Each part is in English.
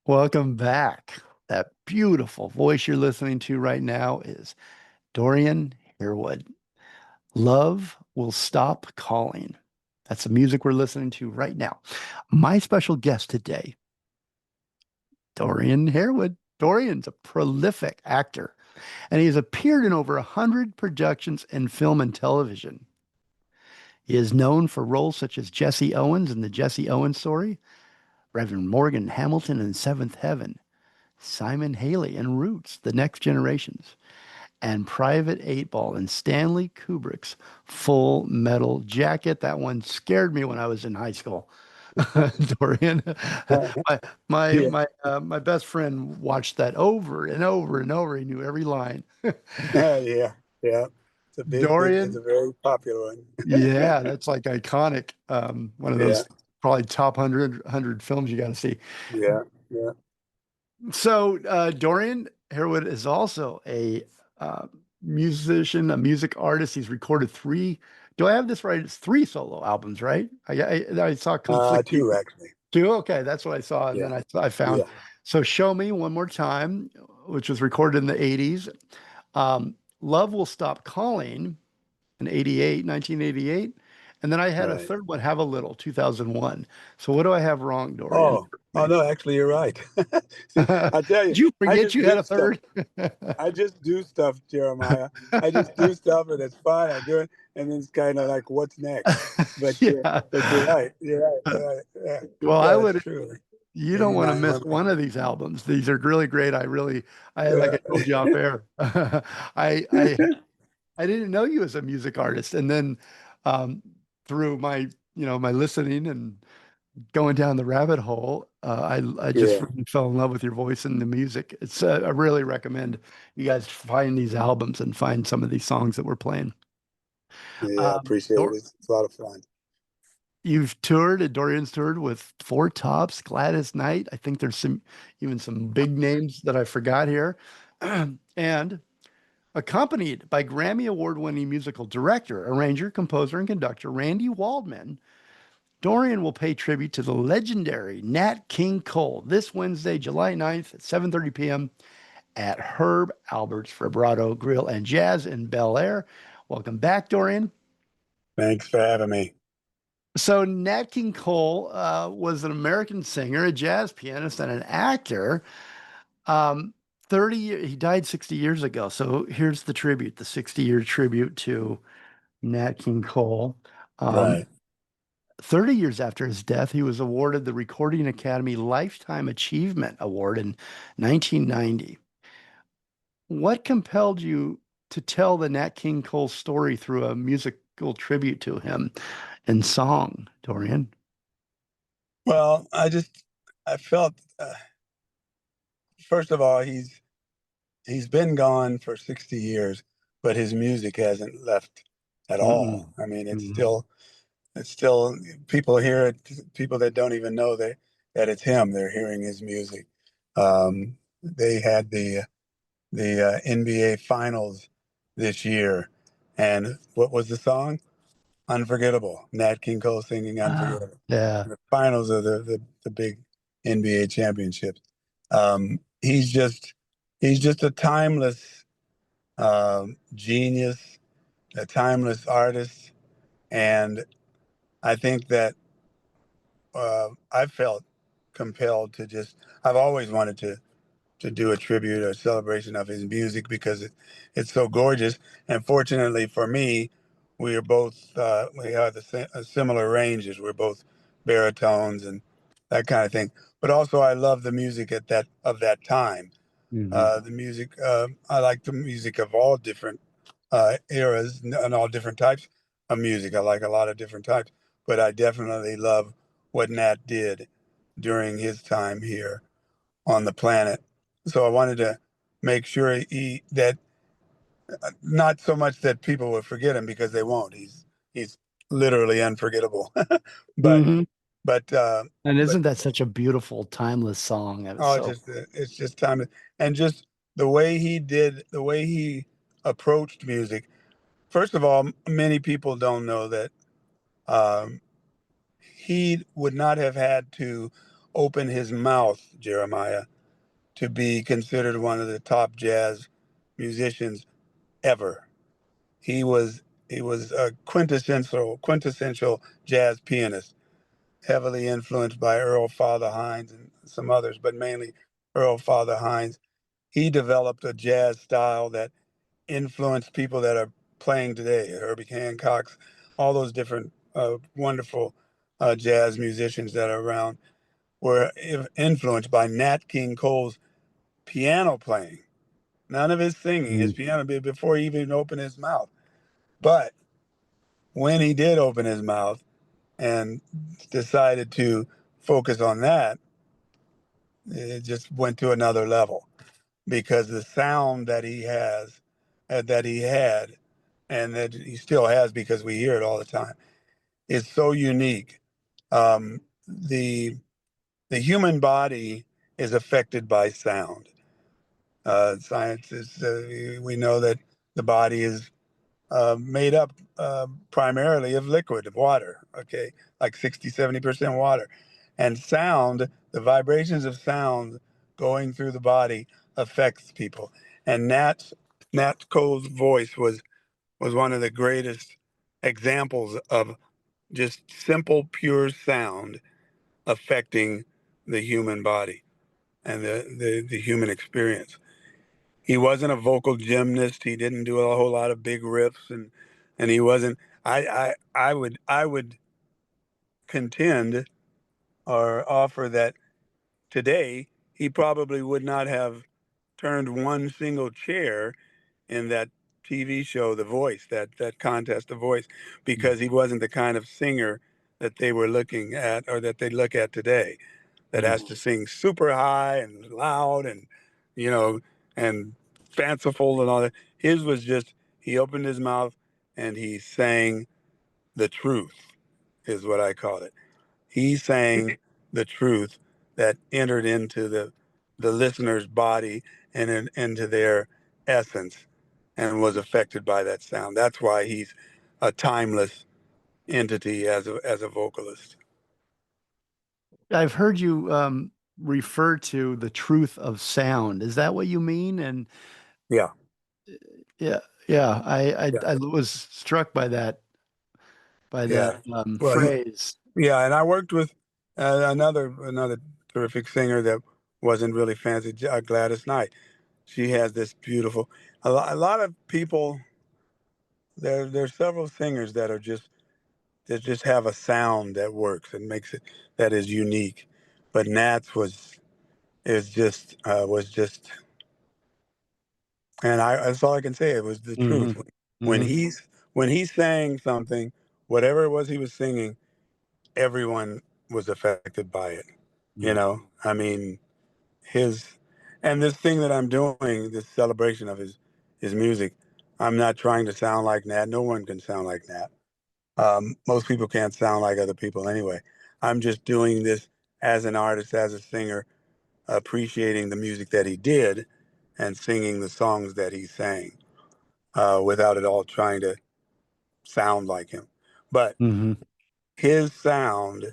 Welcome back. That beautiful voice you're listening to right now is Dorian Harewood. Love Will Stop Calling. That's the music we're listening to right now. My special guest today, Dorian Harewood. Dorian's a prolific actor, and he has appeared in over 100 productions in film and television. He is known for roles such as Jesse Owens in The Jesse Owens Story, Reverend Morgan Hamilton in Seventh Heaven, Simon Haley in Roots, The Next Generations, and Private Eight Ball in Stanley Kubrick's Full Metal Jacket. That one scared me when I was in high school. Dorian, my Yeah, my best friend watched that over and over and over. He knew every line. yeah, yeah. It's a it's Dorian, a very popular one. yeah, that's like iconic. One of Yeah, those probably top 100 films you got to see. yeah, yeah. So Dorian Harewood is also a musician, a music artist. He's recorded three. Do I have this right? It's three solo albums, right? I saw conflicting Two actually. two. Okay, that's what I saw, and Yeah, then I found. yeah. So Show Me One More Time, which was recorded in the 80s. Love Will Stop Calling in 88, 1988. And then I had a Right. third one, Have a Little, 2001. So what do I have wrong, Dorian? Oh no, actually you're right. See, Did I tell you, you I forget just you had do a stuff. third? I just do stuff, Jeremiah. I just do stuff and it's fun. I do it, and then it's kind of like, what's next? Yeah. But you're right. You're right. You're right. Yeah, Well, I yeah, that's would, true. you don't want to 89 miss one. one of these albums. These are really great. Like I told you off Yeah. air, I didn't know you as a music artist. And then um, through my listening and going down the rabbit hole, I just Yeah. really fell in love with your voice and the music. I really recommend you guys find these albums and find some of these songs that we're playing. Yeah, I Um, appreciate it. Dor It's a lot of fun. you've toured, Dorian's toured with Four Tops, Gladys Knight. I think there's some big names that I forgot here. And accompanied by Grammy Award-winning musical director, arranger, composer, and conductor Randy Waldman, Dorian will pay tribute to the legendary Nat King Cole this Wednesday, July 9th at 7:30 p.m. at Herb Albert's Vibrato Grill and Jazz in Bel Air. Welcome back, Dorian. Thanks for having me. So Nat King Cole was an American singer, a jazz pianist, and an actor. Um, 30 he died 60 years ago. So here's the tribute, the 60-year tribute to Nat King Cole. Um, Right. 30 years after his death, he was awarded the Recording Academy Lifetime Achievement Award in 1990. What compelled you to tell the Nat King Cole story through a musical tribute to him in song, Dorian? Well, I felt first of all, he's been gone for 60 years, but his music hasn't left at all. Mm-mm. I mean, Mm. it's still people hear it, people that don't even know that it's him, they're hearing his music. They had the NBA Finals this year, and what was the song? Unforgettable. Nat King Cole singing Ah, Unforgettable. yeah. The finals of the big NBA championships. Um, he's just he's just a timeless genius, a timeless artist, and I think that I felt compelled to just. I've always wanted to do a tribute or celebration of his music because it's so gorgeous. And fortunately for me, we have similar ranges. We're both baritones and that kind of thing. But also, I love the music at that time. Hmm. The music I like the music of all different eras and all different types of music. I like a lot of different types, but I definitely love what Nat did during his time here on the planet. So I wanted to make sure he that not so much that people would forget him because they won't. He's literally unforgettable. but Hmm. but And but isn't that such a beautiful, timeless song? That was oh, so. it's just time and just the way he approached music. First of all, many people don't know that um, he would not have had to open his mouth, Jeremiah, to be considered one of the top jazz musicians ever. He was he was a quintessential jazz pianist, heavily influenced by Earl Father Hines and some others, but mainly Earl Father Hines. He developed a jazz style that influenced people that are playing today, Herbie Hancock's, all those different wonderful jazz musicians that are around were influenced by Nat King Cole's piano playing. None of his singing, his Mm. piano before he even opened his mouth. But when he did open his mouth and decided to focus on that, it just went to another level because the sound that he has, that he had, and that he still has because we hear it all the time, is so unique. The human body is affected by sound. Science is we know that the body is made up primarily of liquid, of water, okay, like 60, 70% water. And sound, the vibrations of sound going through the body affects people. And Nat Cole's voice was one of the greatest examples of just simple, pure sound affecting the human body and the human experience. He wasn't a vocal gymnast. He didn't do a whole lot of big riffs, and he wasn't. I would contend or offer that today he probably would not have turned one single chair in that TV show, The Voice, that contest, The Voice, because he wasn't the kind of singer that they were looking at or that they look at today, that Mm. has to sing super high and loud and you know and fanciful and all that. His was just he opened his mouth and he sang the truth, is what I call it. He sang the truth that entered into the listener's body and into their essence and was affected by that sound. That's why he's a timeless entity as a vocalist. I've heard you refer to the truth of sound. Is that what you mean? And Yeah, yeah, yeah, yeah, I was struck by yeah. that Well, phrase. yeah, and I worked with another terrific singer that wasn't really fancy, Gladys Knight. She has this beautiful. A lot of people. There's several singers that are just that just have a sound that works and makes it that is unique. But Nat's was just, and I that's all I can say. It was the Hmm. truth. When Hmm. he sang something, whatever it was he was singing, everyone was affected by it. You Hmm. know, I mean, his and this thing that I'm doing, this celebration of his music. I'm not trying to sound like Nat. No one can sound like Nat. Most people can't sound like other people anyway. I'm just doing this as an artist, as a singer, appreciating the music that he did and singing the songs that he sang without it all trying to sound like him. But Hmm. his sound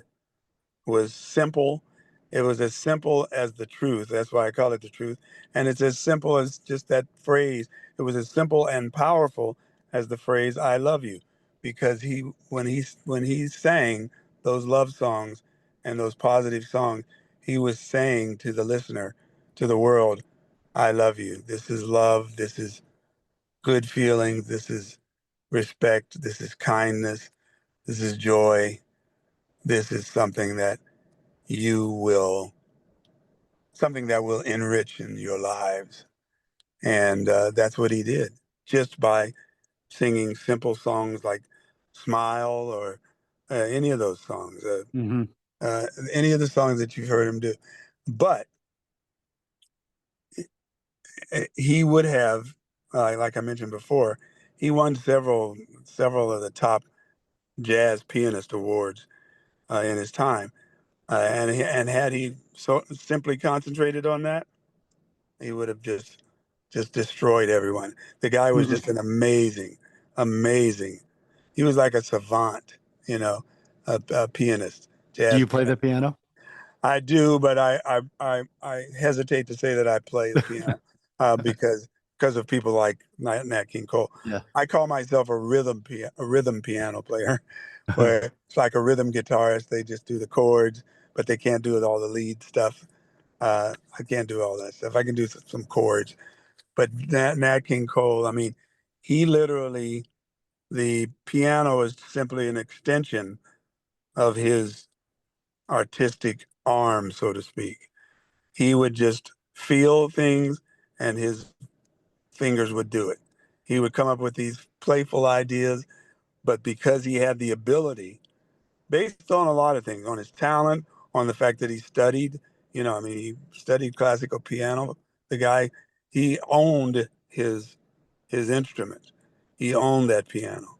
was simple. It was as simple as the truth. That's why I call it the truth. And it's as simple as just that phrase. It was as simple and powerful as the phrase "I love you," because when he sang those love songs and those positive songs, he was saying to the listener, to the world, "I love you. This is love. This is good feelings. This is respect. This is kindness. This is joy. This is you will something that will enrich in your lives." And that's what he did just by singing simple songs like Smile or any of those songs, Hmm. any of the songs that you've heard him do. But he would have, like I mentioned before, he won several of the top jazz pianist awards in his time. And had he so simply concentrated on that, he would have just destroyed everyone. The guy was Hmm. just an amazing. He was like a savant, you know, a pianist, Do jazz you play the pianist. piano? I do, but I hesitate to say that I play the piano because of people like Nat King Cole. Yeah. I call myself a rhythm piano player, where it's like a rhythm guitarist. They just do the chords, but they can't do all the lead stuff. I can't do all that stuff. I can do some chords, but Nat King Cole, I mean, he literally, the piano is simply an extension of his artistic arm, so to speak. He would just feel things and his fingers would do it. He would come up with these playful ideas, but because he had the ability, based on a lot of things, on his talent, on the fact that he studied, I mean, he studied classical piano. The guy, he owned his instrument. He owned that piano.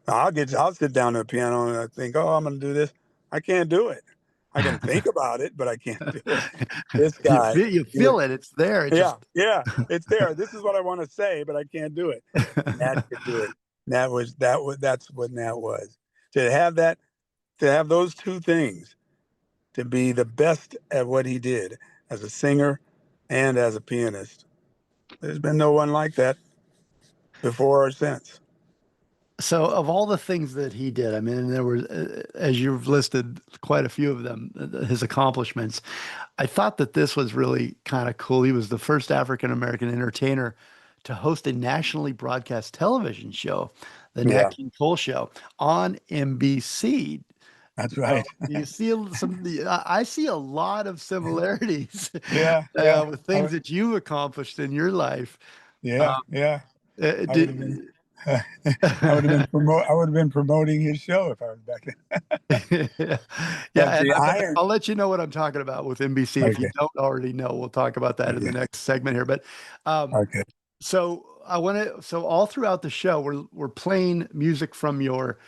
Now, I'll sit down at a piano and I think, oh, I'm going to do this. I can't do it. I can think about it, but I can't do it. This guy, You he would, feel it. It's there. It yeah, just yeah, it's there. This is what I want to say, but I can't do it. Nat could do it. That's what Nat was. To have that, to have those two things, to be the best at what he did as a singer and as a pianist. There's been no one like that before or since. so of all the things that he did, I mean, there were, as you've listed, quite a few of them, his accomplishments. I thought that this was really kind of cool. He was the first African American entertainer to host a nationally broadcast television show, the Nat Yeah, King Cole Show on NBC. that's Now, right. you see I see a lot of similarities Yeah, yeah. with things that you've accomplished in your life. Yeah, Um, yeah. I would have been, did, I would have been promoting his show if I was back then. yeah, But and the iron. I'll let you know what I'm talking about with NBC. If you Okay. don't already know, we'll talk about that in the Okay. next segment here. But Okay. so I want to. So all throughout the show, we're playing music from your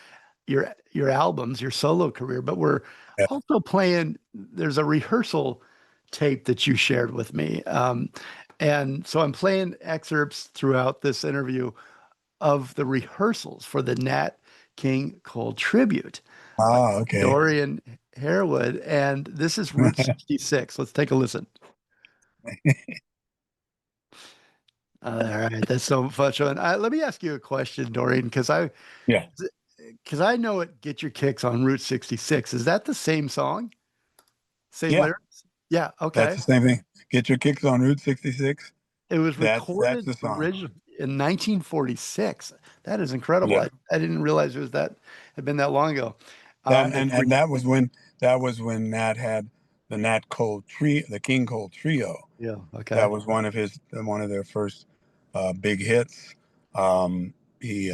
albums, your solo career, but we're Yeah. also playing. There's a rehearsal tape that you shared with me, and so I'm playing excerpts throughout this interview of the rehearsals for the Nat King Cole tribute by Oh, okay. Dorian Harewood, and this is Route 66. Let's take a listen. All right, that's so much fun. Let me ask you a question, Dorian, Yeah. because I know it. Get your kicks on Route 66. Is that the same song? Same Yeah. lyrics? Yeah. That's Okay. the same thing. Get your kicks on Route 66. It was That's recorded the song. originally in 1946. That is incredible. Yeah. I didn't realize it was that had been that long ago. That And and that was when Nat had the Nat Cole trio, the King Cole trio. yeah. That Okay. was one of their first big hits. He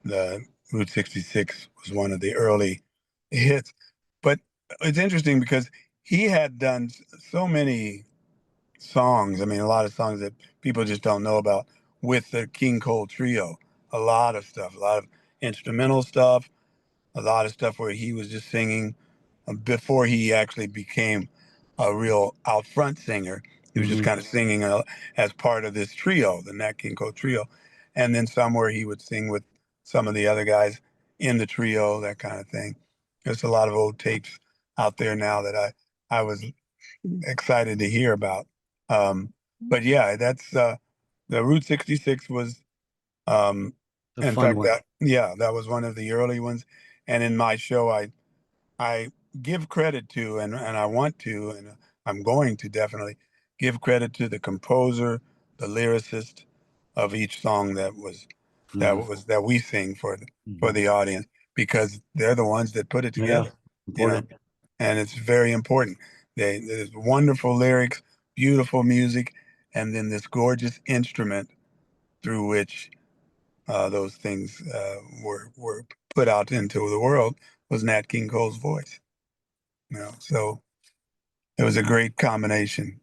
The Route 66 was one of the early hits, but it's interesting because he had done so many songs. I mean, a lot of songs that people just don't know about with the King Cole trio. A lot of stuff, a lot of instrumental stuff, a lot of stuff where he was just singing before he actually became a real out front singer. He was just Hmm. kind of singing as part of this trio, the Nat King Cole trio. And then somewhere he would sing with some of the other guys in the trio, that kind of thing. There's a lot of old tapes out there now that I was excited to hear about. But yeah, that's the Route 66 was, um, The in fun fact, one. that was one of the early ones. And in my show, I give credit to, and I want to, and I'm going to definitely give credit to the composer, the lyricist of each song Hmm. that we sing for Hmm. the audience, because they're the ones that put it Yeah. together, you know, Important. and it's very important. There's wonderful lyrics, beautiful music, and then this gorgeous instrument through which those things were put out into the world was Nat King Cole's voice. So it was a great combination.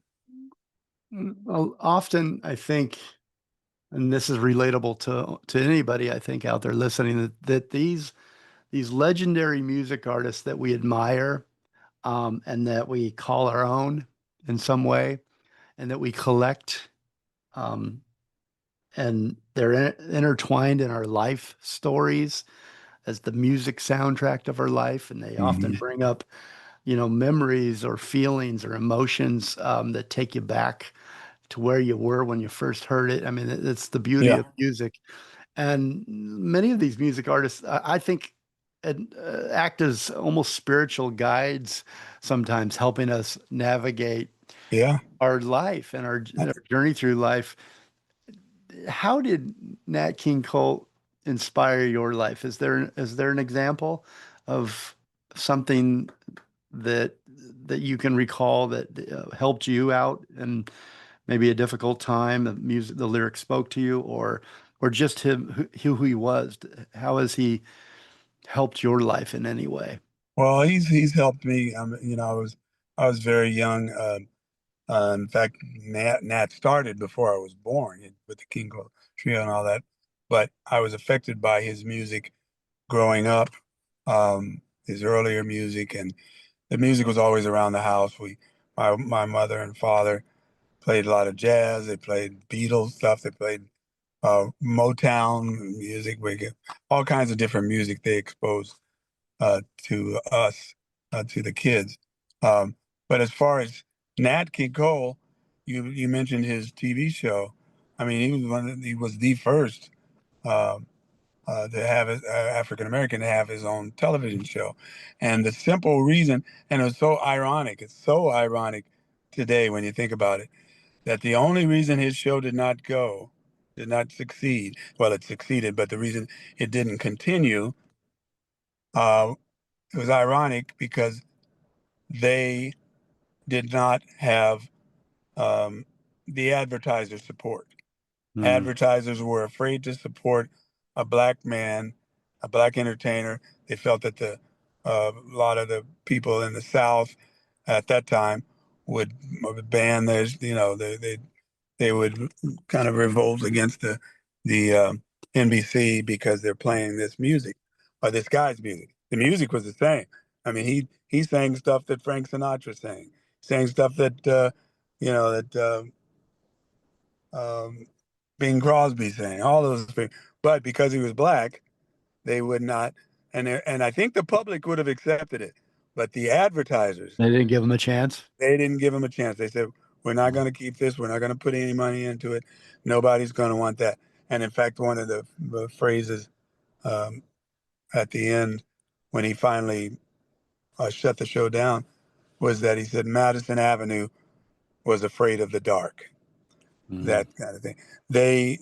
Well, often I think, and this is relatable to anybody I think out there listening, that these legendary music artists that we admire, and that we call our own in some way, and that we collect, um, and they're intertwined in our life stories as the music soundtrack of our life, and they often Hmm. bring up memories or feelings or emotions that take you back to where you were when you first heard it. I mean, it's the beauty Yeah. of music. And many of these music artists, I think, act as almost spiritual guides sometimes, helping us navigate Yeah. our life and our journey through life. How did Nat King Cole inspire your life? Is there an example of something that that you can recall that helped you out in maybe a difficult time? The lyrics spoke to you, or just him, who he was. How has he helped your life in any way? Well, he's helped me. I was very young. In fact, Nat started before I was born with the King Cole Trio and all that. But I was affected by his music growing up, his earlier music, and the music was always around the house. My mother and father played a lot of jazz. They played Beatles stuff. They played Motown music. All kinds of different music they exposed to us, to the kids. Um, but as far as Nat King Cole, you mentioned his TV show. I mean, he was the first uh, to have African American to have his own television show, and the simple reason, and it was so ironic. It's so ironic today when you think about it, that the only reason his show did not succeed. Well, it succeeded, but the reason it didn't continue, uh, it was ironic because they did not have um, the advertiser support. Mm, Advertisers were afraid to support a black man, a black entertainer. They felt that a lot of the people in the South at that time would ban theirs. They would kind of revolt against the NBC because they're playing this music or this guy's music. The music was the same. I mean, he sang stuff that Frank Sinatra sang stuff that um, Bing Crosby sang, all those things. But because he was black, they would not, and I think the public would have accepted it, but the advertisers, they didn't give him a chance. they didn't give him a chance. They said, "We're not going to keep this. We're not going to put any money into it. Nobody's going to want that." And in fact, one of the phrases um, at the end, when he finally shut the show down, was that he said Madison Avenue was afraid of the dark. Mm, That kind of thing. They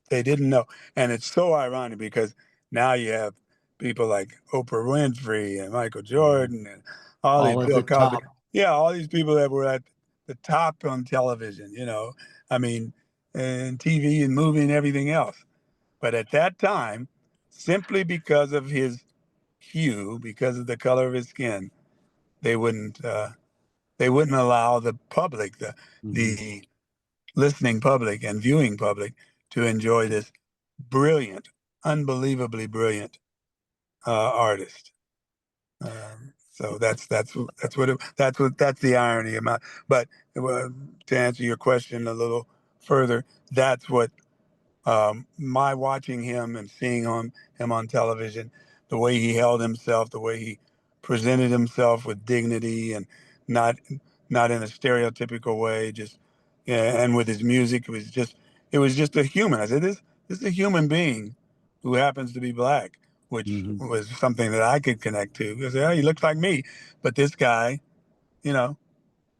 didn't know. And it's so ironic because now you have people like Oprah Winfrey and Michael mm. Jordan and all these All at Bill the Cosby. top. Yeah, all these people that were at the top on television, I mean, and TV and movie and everything else. But at that time, simply because of his hue, because of the color of his skin, they wouldn't uh, they wouldn't allow the public, Mhm. the listening public and viewing public to enjoy this brilliant, unbelievably brilliant artist. So that's the irony about. But to answer your question a little further, that's what my watching him and seeing him on television, the way he held himself, the way he presented himself with dignity and not not in a stereotypical way, just yeah, and with his music, it was just a human. I said this is a human being who happens to be black, which Mhm. was something that I could connect to because yeah, he looks like me, but this guy, you know,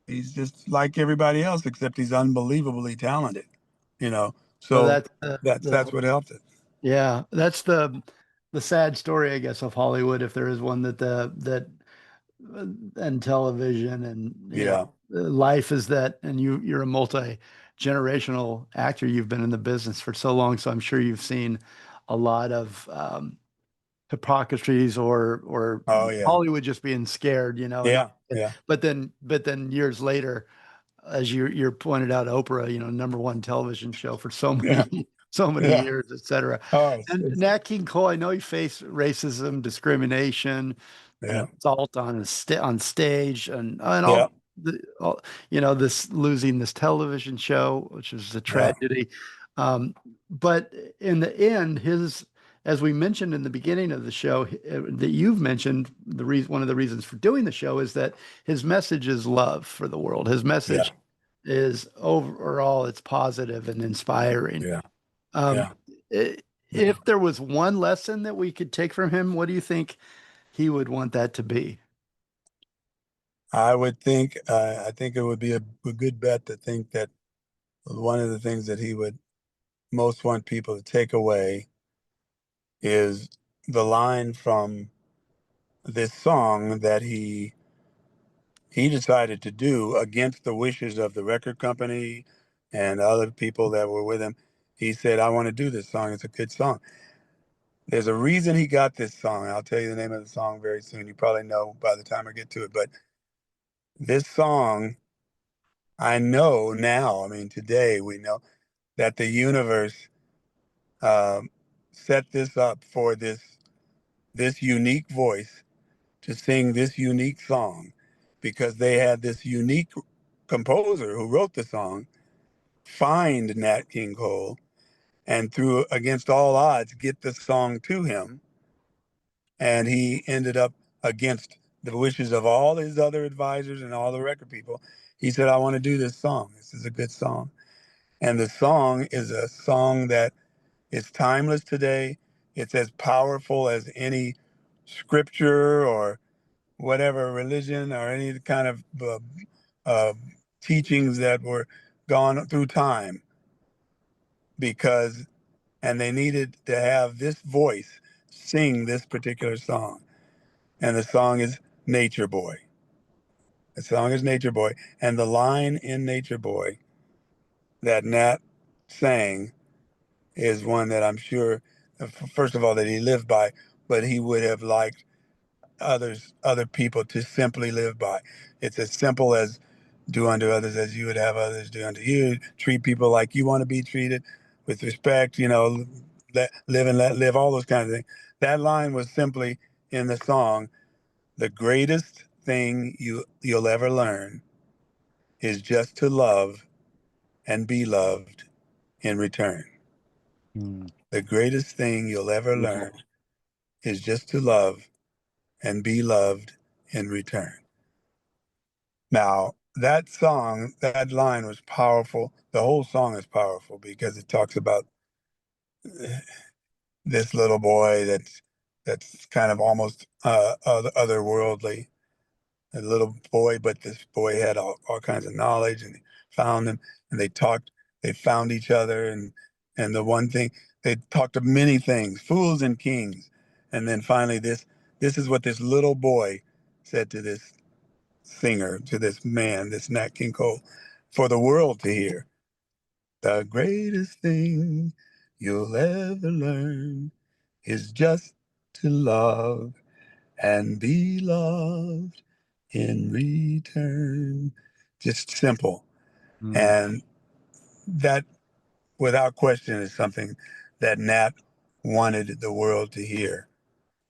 he's just like everybody else except he's unbelievably talented, you know. So So that's the, that's the what helped it. yeah, that's the sad story, I guess, of Hollywood, if there is one, that and television and Yeah. life is that, and you're a multi-generational actor. You've been in the business for so long, so I'm sure you've seen a lot of hypocrisies or Oh yeah. Hollywood just being scared, and Yeah. Yeah. but then years later, as you pointed out, Oprah, number one television show for so Yeah. many so many Yeah. years, et cetera. Oh, And Nat King Cole, I know he faced racism, discrimination, and yeah. assault on stage, and Yeah. this losing this television show, which is a Yeah. tragedy. But in the end, as we mentioned in the beginning of the show, that you've mentioned, one of the reasons for doing the show is that his message is love for the world. His Yeah, message is overall, it's positive and inspiring. yeah, Um, yeah, i- yeah. if there was one lesson that we could take from him, what do you think he would want that to be? I think it would be a good bet to think that one of the things that he would most want people to take away is the line from this song that he decided to do against the wishes of the record company and other people that were with him. He said, I want to do this song. It's a good song. There's a reason he got this song. I'll tell you the name of the song very soon. You probably know by the time I get to it. But this song, I know now, I mean, today we know that the universe um, set this up for this unique voice to sing this unique song because they had this unique composer who wrote the song find Nat King Cole and through against all odds get the song to him, and he ended up against the wishes of all his other advisors and all the record people. He said, I want to do this song. This is a good song. And the song is a song that is timeless today. It's as powerful as any scripture or whatever religion or any kind of uh, teachings that were gone through time because, and they needed to have this voice sing this particular song. And the song is Nature Boy. The song is Nature Boy. And the line in Nature Boy that Nat sang is one that I'm sure, first of all, that he lived by, but he would have liked other people to simply live by. It's as simple as do unto others as you would have others do unto you. Treat people like you want to be treated with respect, live and let live, all those kinds of things. That line was simply in the song, the greatest thing you'll ever learn is just to love and be loved in return. Hmm. The greatest thing you'll ever Beautiful. learn is just to love and be loved in return. Now, that song, that line was powerful. The whole song is powerful because it talks about this little boy that's kind of almost otherworldly, a little boy, but this boy had all kinds of knowledge and found him and they talked, they found each other and the one thing they talked of many things, fools and kings. And then finally this is what this little boy said to this singer, to this man, this Nat King Cole, for the world to hear. The greatest thing you'll ever learn is just to love and be loved in return. Just simple. Hmm. And that, without question, is something that Nat wanted the world to hear.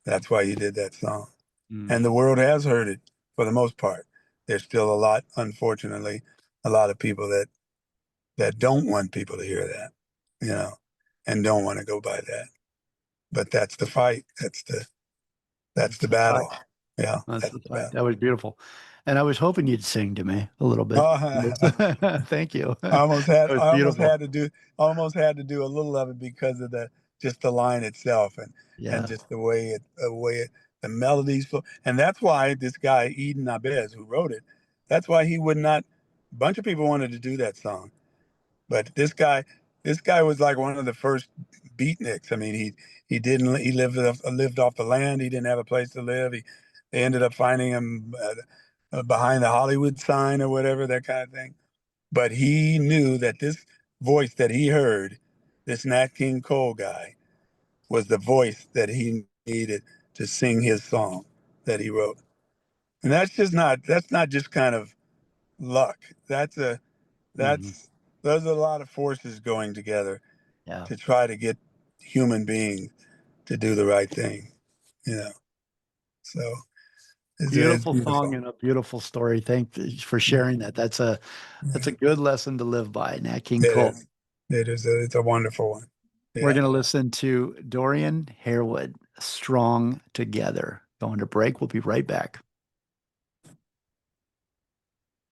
That's why he did that song. Hmm. And the world has heard it for the most part. There's still a lot, unfortunately, a lot of people that don't want people to hear that, you know, and don't want to go by that. But that's the fight. That's That's the the fight. battle. Yeah, That's that's the the fight. battle. That was beautiful. And I was hoping you'd sing to me a little bit. Oh, Thank you. I That was beautiful. almost had to do a little of it because of the just the line itself and Yeah. just the melodies flow. And that's why this guy Eden Abez, who wrote it, that's why he would not. A bunch of people wanted to do that song, but this guy was like one of the first beatniks. I mean, he didn't he lived off the land. He didn't have a place to live. They ended up finding him behind the Hollywood sign or whatever, that kind of thing. But he knew that this voice that he heard, this Nat King Cole guy, was the voice that he needed to sing his song that he wrote. And that's not just kind of luck. Hmm. That's there's a lot of forces going together Yeah. to try to get human beings to do the right thing, you know. So it's Beautiful song beautiful. and a beautiful story. Thank you for Yeah, sharing that. That's a yeah. good lesson to live by, Nat King It Cole. is. It's a wonderful one. We're Yeah. going to listen to Dorian Harewood, Strong Together. Going to break. We'll be right back.